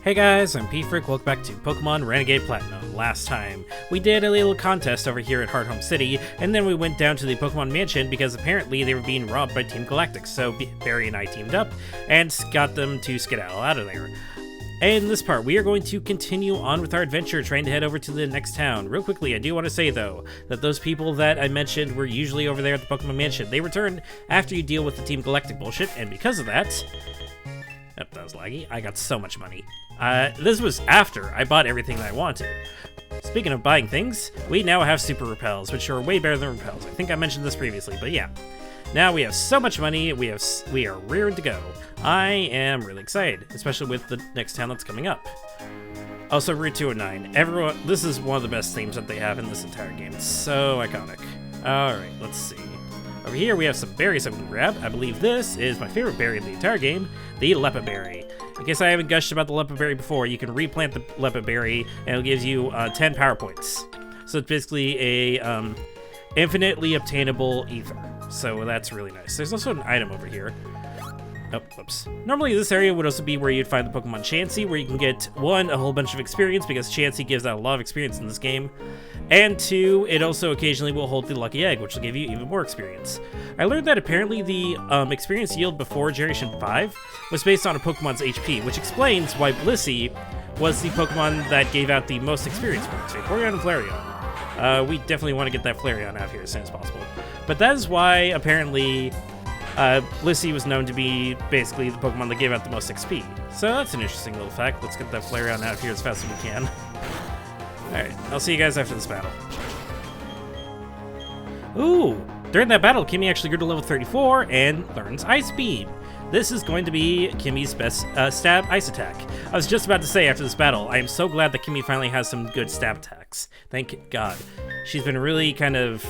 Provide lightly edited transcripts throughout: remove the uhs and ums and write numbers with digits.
Hey guys, I'm P-Frick, welcome back to Pokemon Renegade Platinum. Last time, we did a little contest over here at Hearthome City, and then we went down to the Pokemon Mansion because apparently they were being robbed by Team Galactic, so Barry and I teamed up and got them to skedaddle out of there. And in this part, we are going to continue on with our adventure, trying to head over to the next town. Real quickly, I do want to say, though, that those people that I mentioned were usually over there at the Pokemon Mansion. They return after you deal with the Team Galactic bullshit, and because of that... Yep, that was laggy. I got so much money. This was after I bought everything that I wanted. Speaking of buying things, we now have Super Repels, which are way better than Repels. I think I mentioned this previously, but yeah. Now we have so much money, we are rearing to go. I am really excited, especially with the next town that's coming up. Also, Route 209. Everyone, this is one of the best themes that they have in this entire game. It's so iconic. Alright, let's see. Over here we have some berries I can grab. I believe this is my favorite berry in the entire game, the Leppa Berry. In case I haven't gushed about the Leppa Berry before, you can replant the Leppa Berry and it gives you 10 power points. So it's basically a infinitely obtainable ether. So that's really nice. There's also an item over here. Oh, whoops. Normally this area would also be where you'd find the Pokemon Chansey, where you can get, 1, a whole bunch of experience, because Chansey gives out a lot of experience in this game, and 2, it also occasionally will hold the Lucky Egg, which will give you even more experience. I learned that apparently the experience yield before Generation 5 was based on a Pokemon's HP, which explains why Blissey was the Pokemon that gave out the most experience points. Vaporeon and Flareon. We definitely want to get that Flareon out here as soon as possible. But that is why, apparently, Blissey was known to be basically the Pokemon that gave out the most XP. So that's an interesting little fact. Let's get that Flareon out of here as fast as we can. Alright, I'll see you guys after this battle. Ooh! During that battle, Kimmy actually grew to level 34 and learns Ice Beam. This is going to be Kimmy's best stab ice attack. I was just about to say after this battle, I am so glad that Kimmy finally has some good stab attacks. Thank God. She's been really kind of...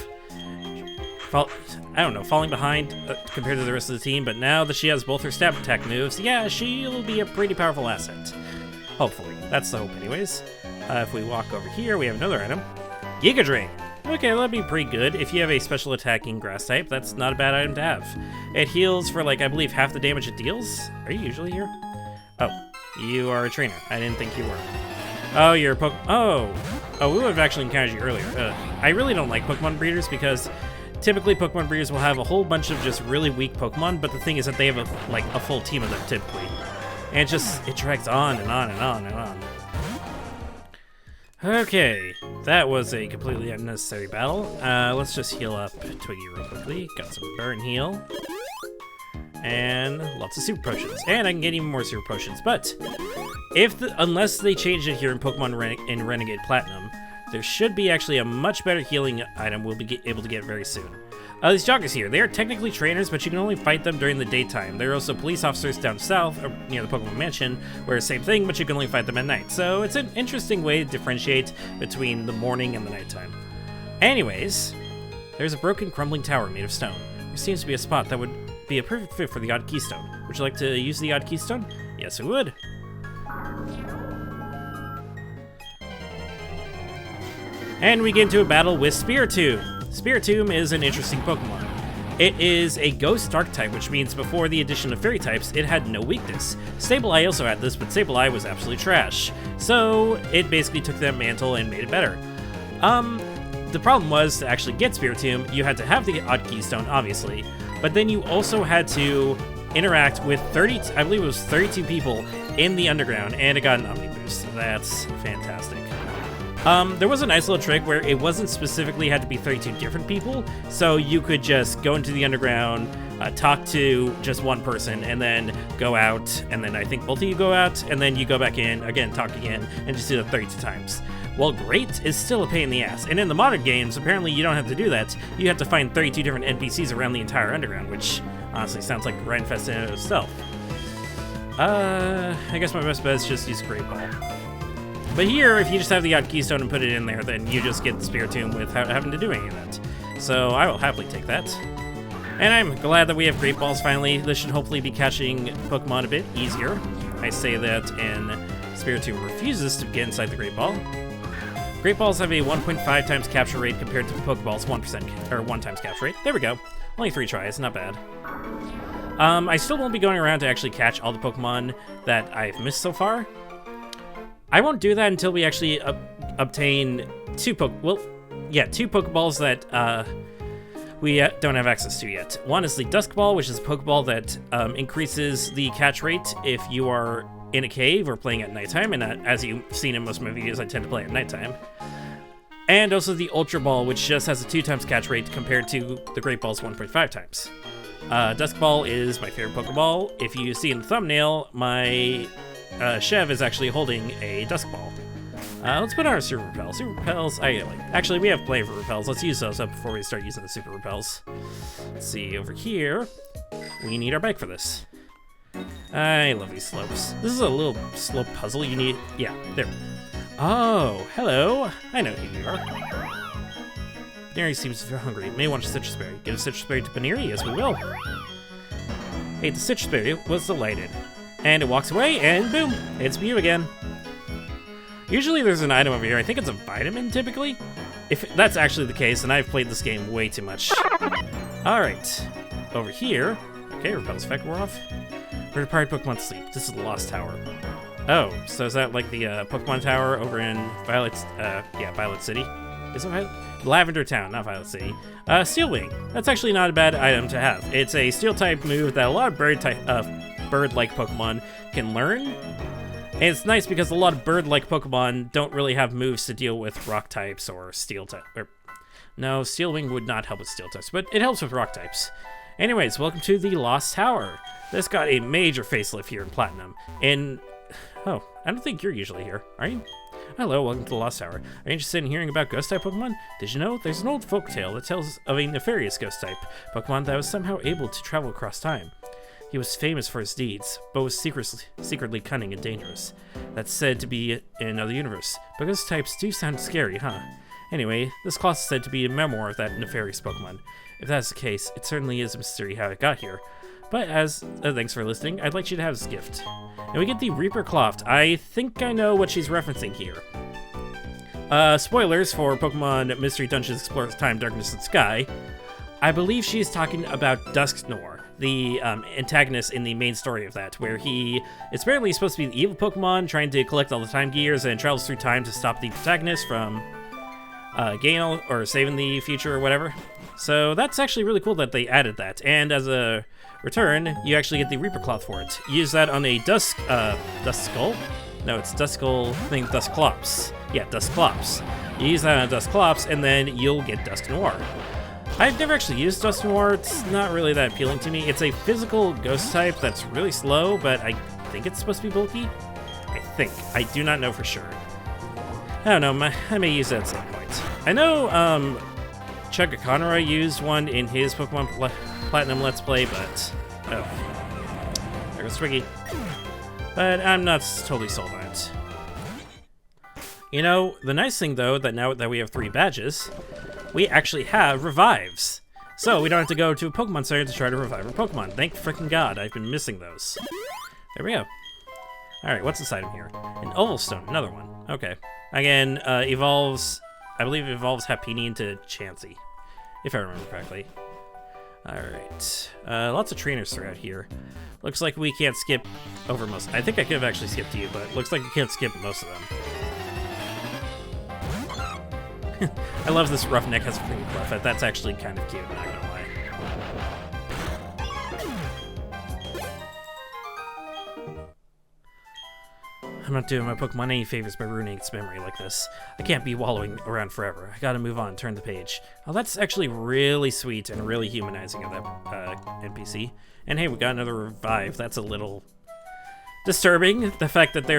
falling behind compared to the rest of the team, but now that she has both her stab attack moves, yeah, she'll be a pretty powerful asset. Hopefully. That's the hope anyways. If we walk over here, we have another item. Giga Drain! Okay, that'd be pretty good. If you have a special attacking grass type, that's not a bad item to have. It heals for, like, I believe half the damage it deals. Are you usually here? Oh, you are a trainer. I didn't think you were. Oh, you're a Oh, we would have actually encountered you earlier. I really don't like Pokemon breeders because typically Pokemon breeders will have a whole bunch of just really weak Pokemon, but the thing is that they have a full team of them typically. And it drags on and on and on and on. Okay, that was a completely unnecessary battle. Let's just heal up Twiggy real quickly. Got some burn heal. And lots of super potions. And I can get even more super potions. But unless they change it here in Pokemon in Renegade Platinum, there should be actually a much better healing item we'll be able to get very soon. These joggers here, they are technically trainers, but you can only fight them during the daytime. There are also police officers down south, near the Pokemon Mansion, where same thing, but you can only fight them at night. So it's an interesting way to differentiate between the morning and the nighttime. Anyways, there's a broken, crumbling tower made of stone. There seems to be a spot that would be a perfect fit for the Odd Keystone. Would you like to use the Odd Keystone? Yes, I would. And we get into a battle with Spiritomb. Spiritomb is an interesting Pokemon. It is a Ghost Dark type, which means before the addition of Fairy types, it had no weakness. Sableye also had this, but Sableye was absolutely trash. So it basically took that mantle and made it better. The problem was, to actually get Spiritomb, you had to have the Odd Keystone, obviously, but then you also had to interact with 32 people in the underground, and it got an Omni Boost. That's fantastic. There was a nice little trick where it wasn't specifically had to be 32 different people, so you could just go into the underground, talk to just one person, and then go out, and then I think both of you go out, and then you go back in, again, talk again, and just do that 32 times. Well, great is still a pain in the ass, and in the modern games, apparently you don't have to do that. You have to find 32 different NPCs around the entire underground, which honestly sounds like a grand fest in itself. I guess my best bet is just use Great Ball. But here, if you just have the Odd Keystone and put it in there, then you just get the Spiritomb without having to do any of that. So I will happily take that. And I'm glad that we have Great Balls finally. This should hopefully be catching Pokemon a bit easier. I say that, and Spiritomb refuses to get inside the Great Ball. Great Balls have a 1.5 times capture rate compared to Pokeball's 1% or 1 times capture rate. There we go. Only 3 tries, not bad. I still won't be going around to actually catch all the Pokemon that I've missed so far. I won't do that until we actually obtain two Pokeballs that we don't have access to yet. One is the Dusk Ball, which is a Pokeball that increases the catch rate if you are in a cave or playing at nighttime, and as you've seen in most of my videos, I tend to play at nighttime. And also the Ultra Ball, which just has a 2x catch rate compared to the Great Ball's 1.5 times. Dusk Ball is my favorite Pokeball. If you see in the thumbnail, my Chev is actually holding a Dusk Ball. Let's put on our Super Repels. Super Repels, actually, we have flavor Repels. Let's use those up before we start using the Super Repels. Let's see, over here, we need our bike for this. I love these slopes. This is a little slope puzzle. You need, yeah, there. Oh, hello. I know who you are. Baneri seems very hungry. May want a citrus berry. Give a citrus berry to Baneri? Yes, we will. Hey, the citrus berry was delighted. And it walks away, and boom, it's you again. Usually there's an item over here. I think it's a vitamin, typically. If that's actually the case, then I've played this game way too much. Alright. Over here. Okay, Repel's effect wore off. Where departed Pokemon sleep. This is the Lost Tower. Oh, so is that like the Pokemon Tower over in Violet City? Is it Violet? Lavender Town, not Violet City. Steel Wing. That's actually not a bad item to have. It's a Steel-type move that a lot of bird-like Pokemon can learn. And it's nice because a lot of bird-like Pokemon don't really have moves to deal with rock types or steel type. No, Steel Wing would not help with steel types, but it helps with rock types. Anyways, welcome to the Lost Tower. This got a major facelift here in Platinum. And oh, I don't think you're usually here, are you? Hello, welcome to the Lost Tower. Are you interested in hearing about ghost-type Pokemon? Did you know there's an old folktale that tells of a nefarious ghost-type Pokemon that was somehow able to travel across time? He was famous for his deeds, but was secretly cunning and dangerous. That's said to be in another universe, but ghost types do sound scary, huh? Anyway, this class is said to be a memoir of that nefarious Pokemon. If that's the case, it certainly is a mystery how it got here. But as thanks for listening, I'd like you to have this gift. And we get the Reaper Cloft. I think I know what she's referencing here. Spoilers for Pokemon Mystery Dungeons Explorers Time, Darkness, and Sky. I believe she's talking about Dusknoir, the antagonist in the main story of that, where it's apparently supposed to be the evil Pokemon trying to collect all the time gears and travels through time to stop the protagonist from gaining or saving the future or whatever. So that's actually really cool that they added that. And as a return, you actually get the Reaper Cloth for it. Use that on a Duskull? No, it's Duskull, I think Dusclops. Yeah, Dusclops. You use that on Dusclops, and then you'll get Dusknoir. I've never actually used Dusknoir. It's not really that appealing to me. It's a physical ghost type that's really slow, but I think it's supposed to be bulky. I think. I do not know for sure. I don't know. I may use it at some point. I know Chuck Conroy used one in his Pokemon Platinum Let's Play, but... oh. There goes Twiggy. But I'm not totally sold on it. You know, the nice thing, though, that now that we have 3 badges, we actually have revives. So we don't have to go to a Pokemon Center to try to revive our Pokemon. Thank frickin' God, I've been missing those. There we go. Alright, what's inside of here? An Oval Stone, another one. Okay. Again, evolves... I believe it evolves Happiny into Chansey, if I remember correctly. Alright. Lots of trainers throughout here. Looks like we can't skip over most... I think I could have actually skipped you, but looks like we can't skip most of them. I love this Roughneck has a pretty buff. That's actually kind of cute, not gonna lie. I'm not doing my Pokemon any favors by ruining its memory like this. I can't be wallowing around forever. I gotta move on, turn the page. Oh, that's actually really sweet and really humanizing of that NPC. And hey, we got another revive. That's a little disturbing. The fact that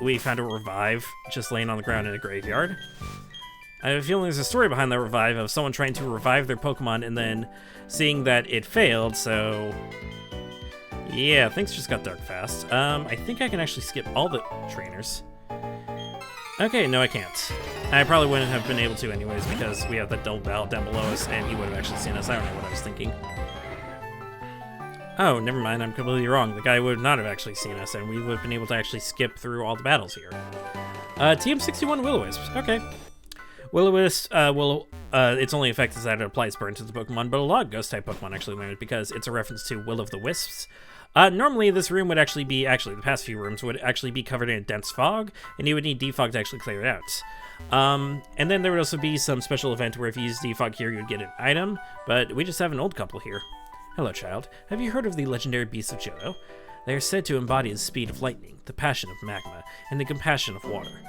we found a revive just laying on the ground in a graveyard. I have a feeling there's a story behind that revive of someone trying to revive their Pokemon and then seeing that it failed, so... yeah, things just got dark fast. I think I can actually skip all the trainers. Okay, no I can't. I probably wouldn't have been able to anyways because we have that double battle down below us and he would have actually seen us. I don't know what I was thinking. Oh, never mind, I'm completely wrong. The guy would not have actually seen us and we would have been able to actually skip through all the battles here. TM61 Will-O-Wisp, okay. Will-O-Wisp, its only effect is that it applies burn to the Pokemon, but a lot of Ghost-type Pokemon actually learn it because it's a reference to Will of the Wisps, Normally this room would actually be, the past few rooms would actually be covered in a dense fog, and you would need defog to actually clear it out. And then there would also be some special event where if you use defog here, you'd get an item, but we just have an old couple here. Hello, child. Have you heard of the legendary beasts of Johto? They are said to embody the speed of lightning, the passion of magma, and the compassion of water.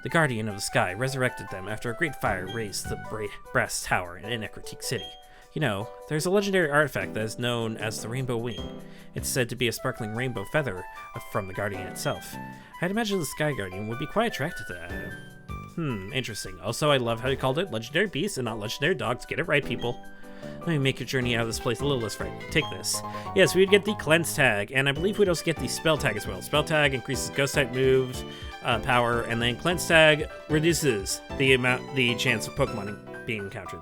The guardian of the sky resurrected them after a great fire razed the brass tower in Nekrotique City. You know, there's a legendary artifact that is known as the Rainbow Wing. It's said to be a sparkling rainbow feather from the Guardian itself. I'd imagine the Sky Guardian would be quite attracted to that item. Interesting. Also, I love how he called it Legendary Beast and not Legendary Dog. To get it right, people. Let me make your journey out of this place a little less frightening. Take this. Yes, we would get the Cleanse Tag, and I believe we'd also get the Spell Tag as well. Spell Tag increases Ghost type moves, power, and then Cleanse Tag reduces the chance of Pokemon being encountered.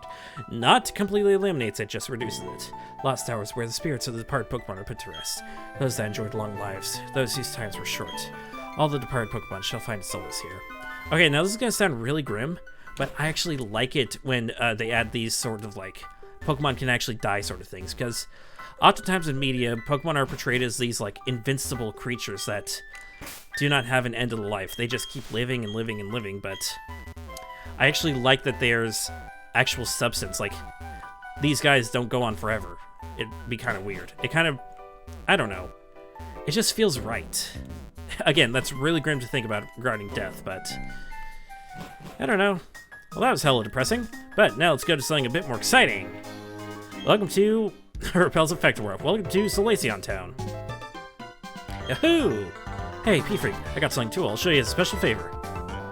Not completely eliminates it, just reduces it. Lost Tower is where the spirits of the departed Pokemon are put to rest. Those that enjoyed long lives, those whose times were short. All the departed Pokemon shall find solace here. Okay, now this is gonna sound really grim, but I actually like it when they add these sort of like Pokemon can actually die sort of things, because oftentimes in media, Pokemon are portrayed as these like invincible creatures that do not have an end of the life. They just keep living and living and living, but I actually like that there's actual substance. Like, these guys don't go on forever. It'd be kind of weird. It kind of, I don't know. It just feels right. Again, that's really grim to think about regarding death, but I don't know. Well, that was hella depressing, but now let's go to something a bit more exciting. Welcome to Repel's Effective World. Welcome to Solaceon Town. Yahoo! Hey, P-Freak, I got something too. I'll show you a special favor.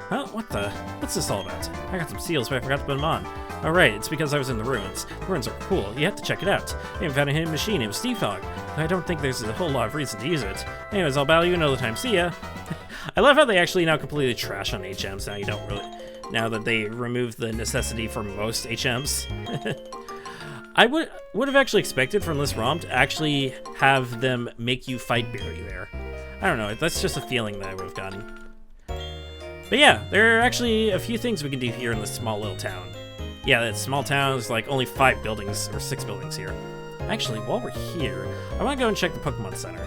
Huh? What's this all about? I got some seals, but I forgot to put them on. Oh right, it's because I was in the ruins. The ruins are cool. You have to check it out. I even found a hidden machine. It was defog. I don't think there's a whole lot of reason to use it. Anyways, I'll battle you another time. See ya. I love how they actually now completely trash on HMs. Now you don't really... Now that they removed the necessity for most HMs. I would have actually expected from this ROM to actually have them make you fight Barry there. I don't know. That's just a feeling that I would have gotten. But yeah, there are actually a few things we can do here in this small little town. Yeah, that small town is like only 5 buildings, or 6 buildings here. Actually, while we're here, I want to go and check the Pokemon Center.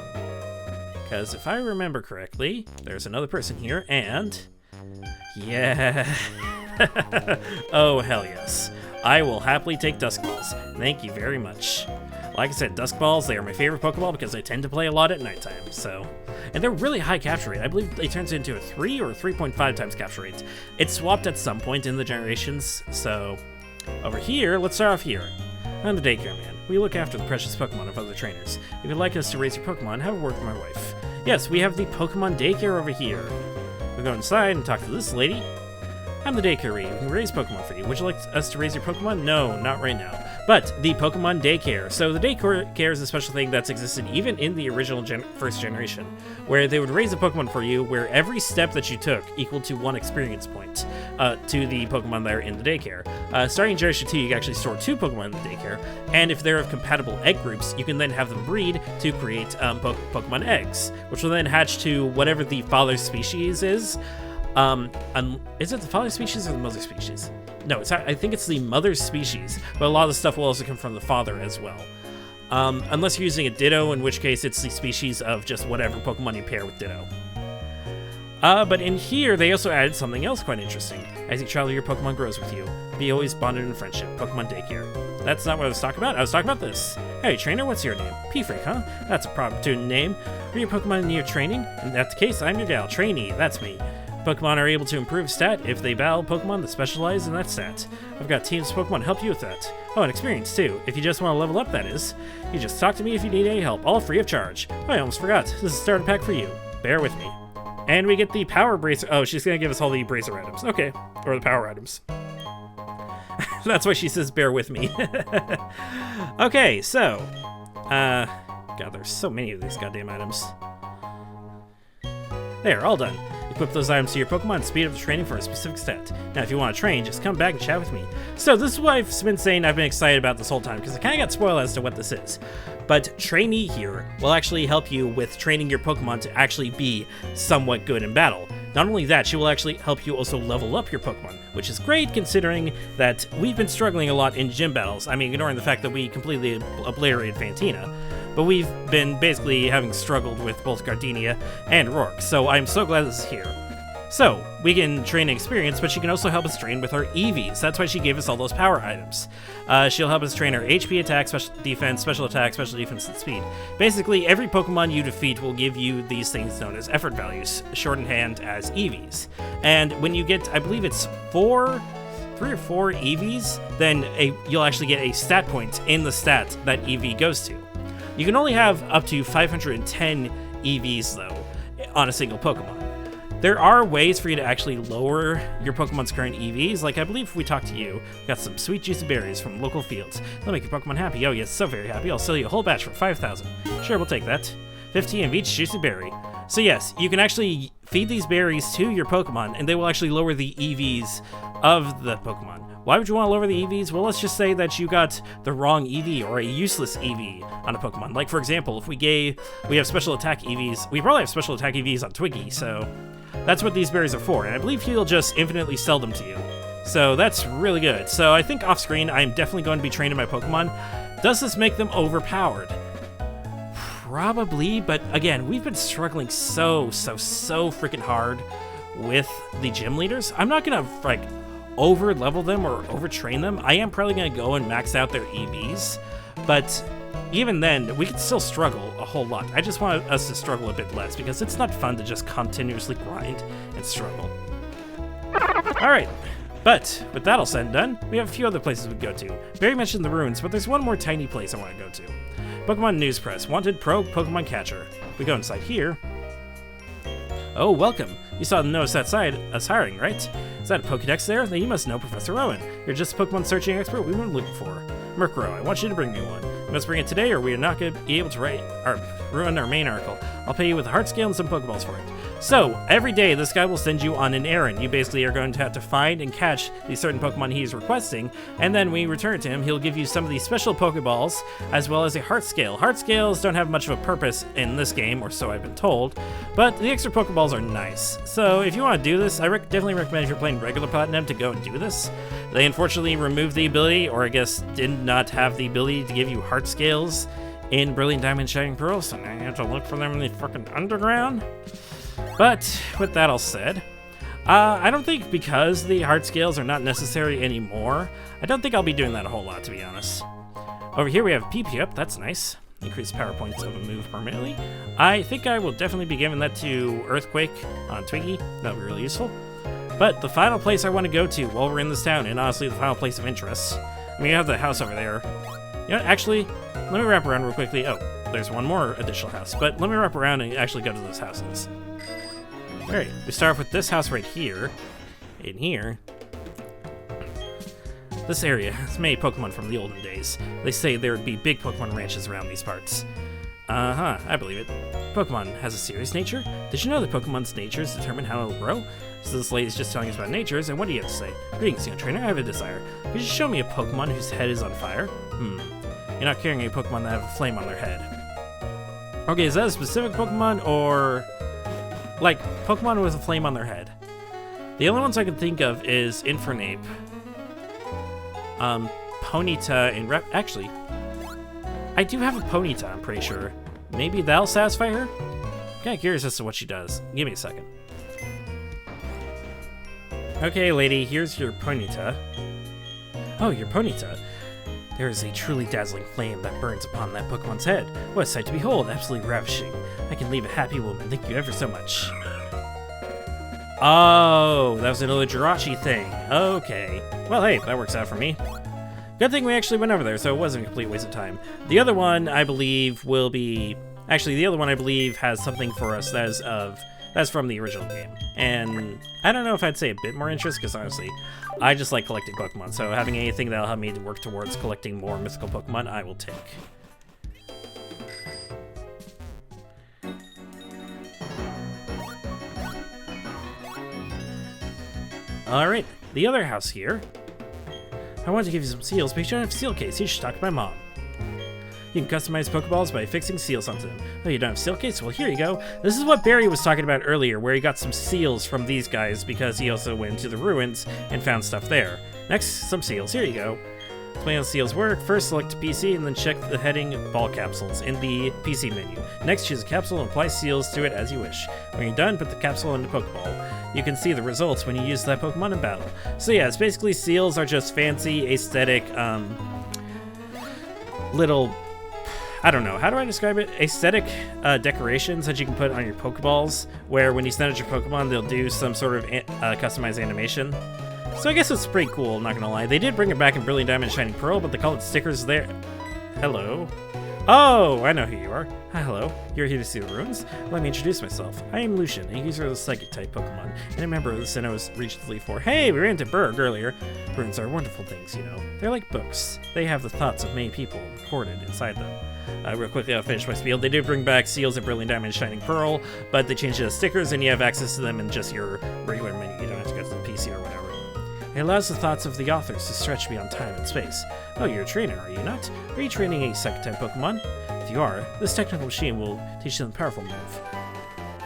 Because if I remember correctly, there's another person here, and... Yeah... Oh, hell yes. I will happily take Dusk Balls. Thank you very much. Like I said, Dusk Balls, they are my favorite Pokeball because I tend to play a lot at nighttime, so... And they're really high capture rate. I believe it turns into a 3 or 3.5 times capture rate. It's swapped at some point in the generations, so... Over here, let's start off here. I'm the daycare man. We look after the precious Pokemon of other trainers. If you'd like us to raise your Pokemon, have a word with my wife. Yes, we have the Pokemon daycare over here. We'll go inside and talk to this lady. I'm the daycare read. We can raise Pokemon for you. Would you like us to raise your Pokemon? No, not right now. But the Pokemon daycare. So the daycare is a special thing that's existed even in the original first generation, where they would raise a Pokemon for you where every step that you took equaled to 1 experience point to the Pokemon that are in the daycare. Starting in Generation 2, you can actually store 2 Pokemon in the daycare, and if they're of compatible egg groups, you can then have them breed to create Pokemon eggs, which will then hatch to whatever the father species is. Is it the father species or the mother species? No, I think it's the mother species, but a lot of the stuff will also come from the father as well. Unless you're using a Ditto, in which case it's the species of just whatever Pokemon you pair with Ditto. But in here, they also added something else quite interesting. As each child of your Pokemon grows with you, be always bonded in friendship. Pokemon Daycare. That's not what I was talking about. I was talking about this. Hey, trainer, what's your name? P-Freak, huh? That's a proper name. Are your Pokemon in your training? In that case, I'm your gal. Trainee, that's me. Pokemon are able to improve stat if they battle Pokemon that specialize in that stat. I've got teams of Pokemon to help you with that. Oh, and experience too. If you just want to level up, that is. You just talk to me if you need any help, all free of charge. Oh, I almost forgot. This is a starter pack for you. Bear with me. And we get the Power Bracer. Oh, she's going to give us all the Bracer items. Okay. Or the Power items. That's why she says bear with me. Okay, so. God, there's so many of these goddamn items. There, all done. Equip those items to your Pokemon and speed up the training for a specific stat. Now, if you want to train, just come back and chat with me. So, this is what I've been saying I've been excited about this whole time, because I kind of got spoiled as to what this is. But Trainee here will actually help you with training your Pokemon to actually be somewhat good in battle. Not only that, she will actually help you also level up your Pokemon, which is great considering that we've been struggling a lot in gym battles. I mean, ignoring the fact that we completely obliterated Fantina. but we've been basically having struggled with both Gardenia and Rourke, so I'm so glad this is here. So, we can train experience, but she can also help us train with her EVs. That's why she gave us all those power items. She'll help us train our HP attack, special defense, and speed. Basically, every Pokemon you defeat will give you these things known as effort values, shortened as EVs. And when you get, I believe it's 3 or 4 EVs, then you'll actually get a stat point in the stat that EV goes to. You can only have up to 510 EVs, though, on a single Pokemon. There are ways for you to actually lower your Pokemon's current EVs, like I believe if we talk to you, got some sweet juicy berries from local fields. They'll make your Pokemon happy. Oh yes, so very happy. I'll sell you a whole batch for 5,000. Sure, we'll take that. 50 of each juicy berry. So yes, you can actually feed these berries to your Pokemon, and they will actually lower the EVs of the Pokemon. Why would you want to lower the EVs? Well, let's just say that you got the wrong EV or a useless EV on a Pokemon. Like, for example, if we have special attack EVs, we probably have special attack EVs on Twiggy, so that's what these berries are for, and I believe he'll just infinitely sell them to you. So that's really good. So I think off-screen, I'm definitely going to be training my Pokemon. Does this make them overpowered? Probably, but again, we've been struggling so freaking hard with the gym leaders. I'm not gonna, like, over-level them or overtrain them. I am probably gonna go and max out their EVs, but even then, we can still struggle a whole lot. I just want us to struggle a bit less, because it's not fun to just continuously grind and struggle. Alright, but with that all said and done, we have a few other places we go to. Barry mentioned the ruins, but there's one more tiny place I want to go to. Pokemon News Press, wanted pro Pokemon catcher. We go inside here. Oh, welcome. You saw the notice outside us hiring, right? Is that a Pokedex there? Then you must know Professor Rowan. You're just a Pokemon searching expert we weren't looking for. Murkrow, I want you to bring me one. You must bring it today or we are not going to be able to ruin our main article. I'll pay you with a heart scale and some Pokeballs for it. So, every day this guy will send you on an errand. You basically are going to have to find and catch these certain Pokemon he is requesting, and then when you return it to him, he'll give you some of these special Pokeballs, as well as a heart scale. Heart scales don't have much of a purpose in this game, or so I've been told, but the extra Pokeballs are nice. So, if you want to do this, I definitely recommend if you're playing regular Platinum to go and do this. They unfortunately removed the ability, or I guess did not have the ability to give you heart scales in Brilliant Diamond Shining Pearl, so now you have to look for them in the fucking underground. But with that all said, I don't think because the heart scales are not necessary anymore, I don't think I'll be doing that a whole lot, to be honest. Over here we have PP up, that's nice. Increase power points of a move permanently. I think I will definitely be giving that to Earthquake on Twiggy. That'll be really useful. But the final place I want to go to while we're in this town, and honestly the final place of interest, I mean, you have the house over there. You know, actually, let me wrap around real quickly. Oh, there's one more additional house, but let me wrap around and actually go to those houses. Alright, we start off with this house right here. In here. This area has many Pokemon from the olden days. They say there would be big Pokemon ranches around these parts. Uh-huh, I believe it. Pokemon has a serious nature? Did you know that Pokemon's natures determine how it'll grow? So this lady's just telling us about natures, and what do you have to say? Greetings, young trainer, I have a desire. Could you show me a Pokemon whose head is on fire? You're not carrying a Pokemon that have a flame on their head. Okay, is that a specific Pokemon, or like Pokemon with a flame on their head? The only ones I can think of is Infernape, Ponyta, and actually, I do have a Ponyta, I'm pretty sure. Maybe that'll satisfy her? I'm kinda curious as to what she does. Give me a second. Okay, lady, here's your Ponyta. Oh, your Ponyta. There is a truly dazzling flame that burns upon that Pokemon's head. What a sight to behold, absolutely ravishing. I can leave a happy woman, thank you ever so much. Oh, that was another Jirachi thing. Okay. Well, hey, that works out for me. Good thing we actually went over there, so it wasn't a complete waste of time. The other one, I believe, will be... Actually, the other one, I believe, has something for us that's from the original game. And I don't know if I'd say a bit more interest, because honestly, I just like collecting Pokemon, so having anything that'll help me to work towards collecting more mythical Pokemon, I will take. Alright, the other house here. I wanted to give you some seals, but you don't have a seal case. You should talk to my mom. You can customize Pokeballs by fixing seals onto them. Oh, you don't have seal case? Well, here you go. This is what Barry was talking about earlier, where he got some seals from these guys because he also went to the ruins and found stuff there. Next, some seals. Here you go. Explain how seals work. First, select PC and then check the heading Ball Capsules in the PC menu. Next, choose a capsule and apply seals to it as you wish. When you're done, put the capsule in the Pokeball. You can see the results when you use that Pokemon in battle. So yeah, it's basically seals are just fancy, aesthetic, little... I don't know, how do I describe it? Aesthetic decorations that you can put on your Pokeballs, where when you send out your Pokemon, they'll do some sort of customized animation. So I guess it's pretty cool, not gonna lie. They did bring it back in Brilliant Diamond and Shining Pearl, but they call it stickers there. Hello? Oh, I know who you are. Hi, hello. You're here to see the ruins? Let me introduce myself. I am Lucian, a user of the Psychic-type Pokemon, and a member of the Sinnoh's Region Elite 4. Hey, we ran into Berg earlier. Ruins are wonderful things, you know. They're like books. They have the thoughts of many people recorded inside them. Real quickly, I'll finish my spiel. They did bring back seals at Brilliant Diamond and Shining Pearl, but they changed it to stickers, and you have access to them in just your regular menu. You don't have to go to the PC or whatever. It allows the thoughts of the authors to stretch beyond time and space. Oh, you're a trainer, are you not? Are you training a Psychic-type Pokemon? If you are, this technical machine will teach them a powerful move.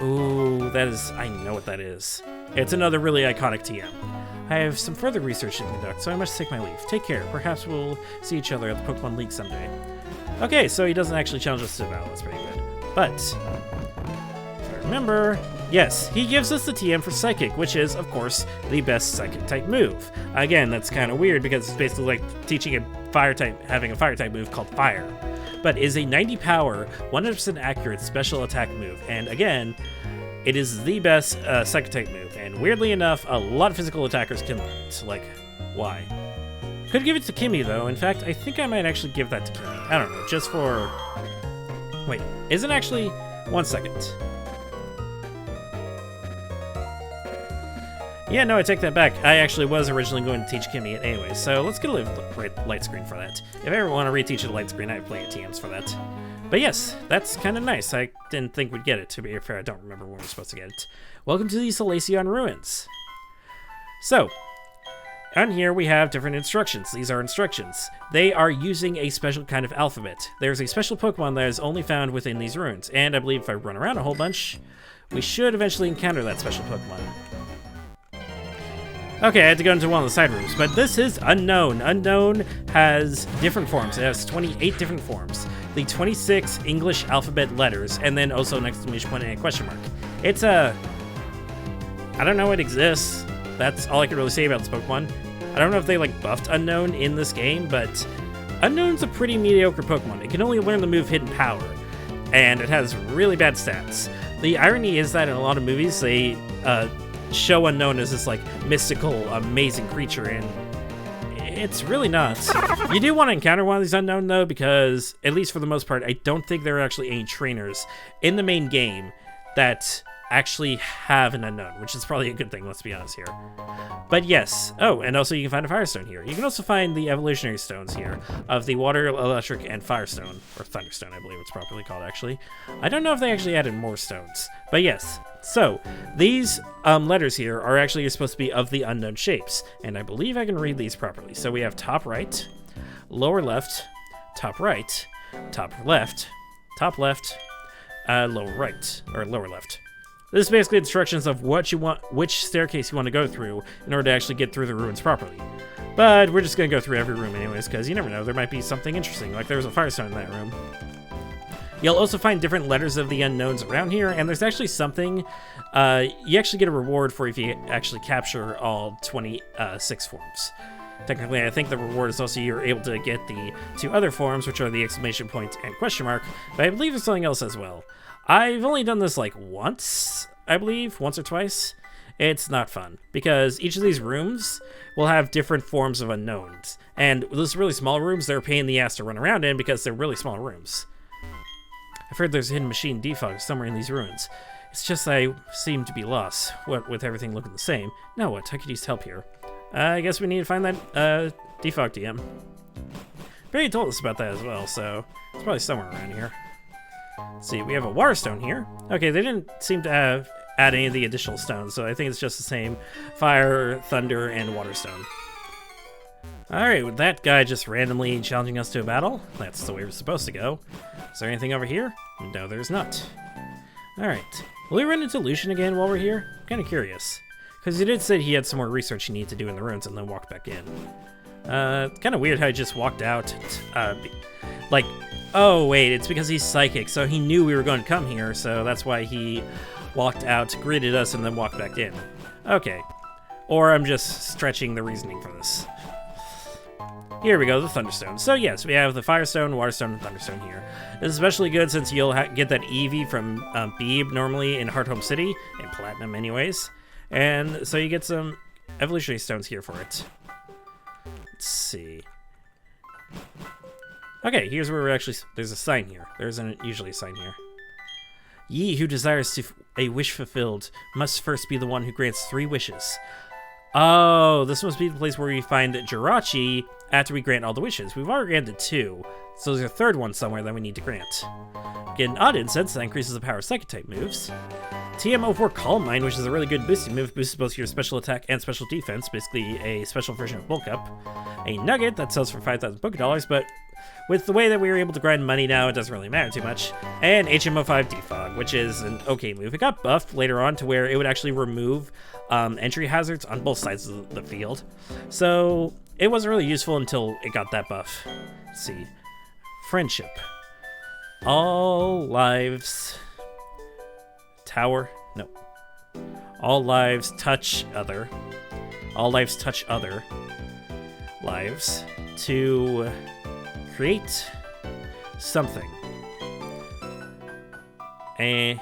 Ooh, that is... I know what that is. It's another really iconic TM. I have some further research to conduct, so I must take my leave. Take care. Perhaps we'll see each other at the Pokemon League someday. Okay, so he doesn't actually challenge us to battle. That's pretty good. But... if I remember... yes, he gives us the TM for Psychic, which is, of course, the best Psychic-type move. Again, that's kind of weird because it's basically like teaching a Fire-type, having a Fire-type move called Fire. But is a 90 power, 100% accurate special attack move. And again, it is the best Psychic-type move. And weirdly enough, a lot of physical attackers can learn it. Like, why? Could give it to Kimmy, though. In fact, I think I might actually give that to Kimmy. I don't know, just for... wait, isn't actually... 1 second. Yeah, no, I take that back. I actually was originally going to teach Kimmy it anyway, so let's get a light screen for that. If I ever want to reteach a light screen, I have plenty of TMs for that. But yes, that's kind of nice. I didn't think we'd get it. To be fair, I don't remember when we're supposed to get it. Welcome to the Solaceon Ruins. So, on here we have different instructions. These are instructions. They are using a special kind of alphabet. There's a special Pokemon that is only found within these ruins, and I believe if I run around a whole bunch, we should eventually encounter that special Pokemon. Okay, I had to go into one of the side rooms, but this is Unknown. Unknown has different forms. It has 28 different forms. The 26 English alphabet letters, and then also an exclamation point and a question mark. It's a... I don't know it exists. That's all I can really say about this Pokemon. I don't know if they, like, buffed Unknown in this game, but Unknown's a pretty mediocre Pokemon. It can only learn the move Hidden Power, and it has really bad stats. The irony is that in a lot of movies, they, show Unknown as this like mystical, amazing creature, and it's really not. You do want to encounter one of these Unknown though, because at least for the most part, I don't think there are actually any trainers in the main game that actually have an Unknown, which is probably a good thing, let's be honest here. But yes, oh, and also you can find a Firestone here. You can also find the evolutionary stones here of the Water, Electric, and Firestone, or Thunderstone, I believe it's properly called actually. I don't know if they actually added more stones, but yes. So, these letters here are actually supposed to be of the unknown shapes, and I believe I can read these properly. So we have top right, lower left, top right, top left, lower right, or lower left. This is basically instructions of what you want, which staircase you want to go through in order to actually get through the ruins properly. But we're just going to go through every room anyways, because you never know, there might be something interesting, like there was a Firestone in that room. You'll also find different letters of the unknowns around here, and there's actually something, you actually get a reward for if you actually capture all 26 forms. Technically, I think the reward is also you're able to get the 2 other forms, which are the exclamation point and question mark, but I believe there's something else as well. I've only done this like once, I believe, once or twice. It's not fun, because each of these rooms will have different forms of unknowns, and those really small rooms, they're a pain in the ass to run around in because they're really small rooms. I've heard there's a hidden machine defog somewhere in these ruins. It's just I seem to be lost, what with everything looking the same. Now what? I could use help here. I guess we need to find that defog TM. Barry told us about that as well, so it's probably somewhere around here. Let's see, we have a Water Stone here. Okay, they didn't seem to add any of the additional stones, so I think it's just the same Fire, Thunder, and Water Stone. Alright, with that guy just randomly challenging us to a battle, that's the way we're supposed to go. Is there anything over here? No, there's not. Alright, will we run into Lucian again while we're here? I'm kind of curious. Because he did say he had some more research he needed to do in the ruins and then walk back in. Kind of weird how he just walked out. Like, oh wait, it's because he's psychic, so he knew we were going to come here, so that's why he walked out, greeted us, and then walked back in. Okay. Or I'm just stretching the reasoning for this. Here we go, the Thunderstone. So yes, we have the Firestone, Waterstone, and Thunderstone here. This is especially good since you'll get that Eevee from Beeb normally in Heart Home City, and Platinum anyways. And so you get some evolutionary stones here for it. Let's see. Okay, here's where we're actually... There's a sign here. There isn't usually a sign here. Ye who desires to a wish fulfilled must first be the one who grants 3 wishes. Oh, this must be the place where we find Jirachi after we grant all the wishes. We've already granted 2, so there's a 3rd one somewhere that we need to grant. Get an odd incense that increases the power of Psychic-type moves. TM04 Calm Mind, which is a really good boosting move, boosts both your special attack and special defense, basically a special version of Bulk Up. A Nugget that sells for 5,000 Pokédollars, but with the way that we were able to grind money now, it doesn't really matter too much. And HM05 Defog, which is an okay move. It got buffed later on to where it would actually remove entry hazards on both sides of the field. So it wasn't really useful until it got that buff. Let's see. Friendship. All lives... Tower? No. All lives touch other. All lives touch other lives to create something. To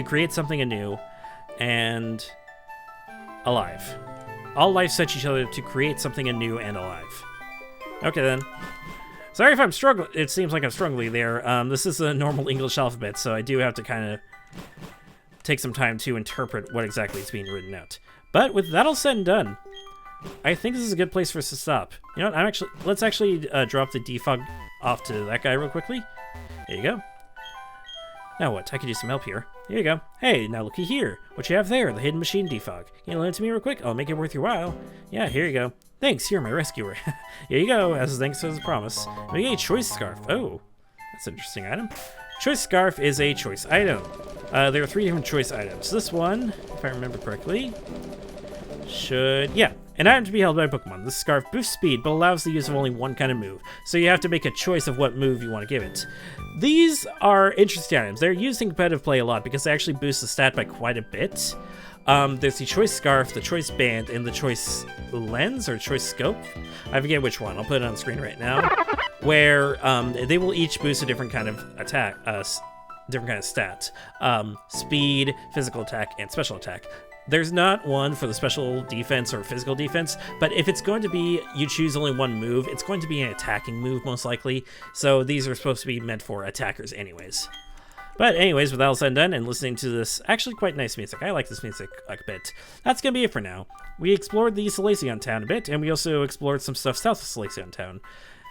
create something anew and alive. All lives touch each other to create something anew and alive. Okay then. Sorry if I'm struggling. It seems like I'm struggling there. This is a normal English alphabet, so I do have to kind of take some time to interpret what exactly is being written out. But with that all said and done, I think this is a good place for us to stop. You know what? Let's actually drop the defog off to that guy real quickly. There you go. Now what? I could use some help here. Here you go. Hey, now looky here. What you have there? The hidden machine defog. Can you lend it to me real quick? I'll make it worth your while. Yeah, here you go. Thanks, you're my rescuer. Here you go, as thanks as a promise. We get a choice scarf. Oh, that's an interesting item. Choice scarf is a choice item. There are 3 different choice items. This one, if I remember correctly, yeah, an item to be held by Pokemon. This scarf boosts speed, but allows the use of only one kind of move. So you have to make a choice of what move you want to give it. These are interesting items. They're used in competitive play a lot because they actually boost the stat by quite a bit. There's the choice scarf, the choice band, and the choice lens or choice scope. I forget which one. I'll put it on the screen right now. Where they will each boost a different kind of attack, different kind of stat. Speed, physical attack, and special attack. There's not one for the special defense or physical defense, but if it's going to be you choose only one move, it's going to be an attacking move most likely. So these are supposed to be meant for attackers anyways. But anyways, with that all said and done, and listening to this actually quite nice music, I like this music a bit, that's going to be it for now. We explored the Solaceon Town a bit, and we also explored some stuff south of Solaceon Town.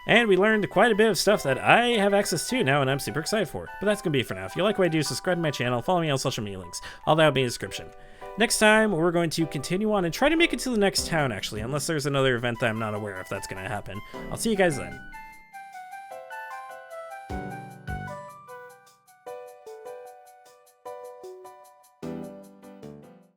And we learned quite a bit of stuff that I have access to now, and I'm super excited for. But that's going to be it for now. If you like what I do, subscribe to my channel, follow me on social media links. All that will be in the description. Next time, we're going to continue on and try to make it to the next town, actually, unless there's another event that I'm not aware of that's going to happen. I'll see you guys then.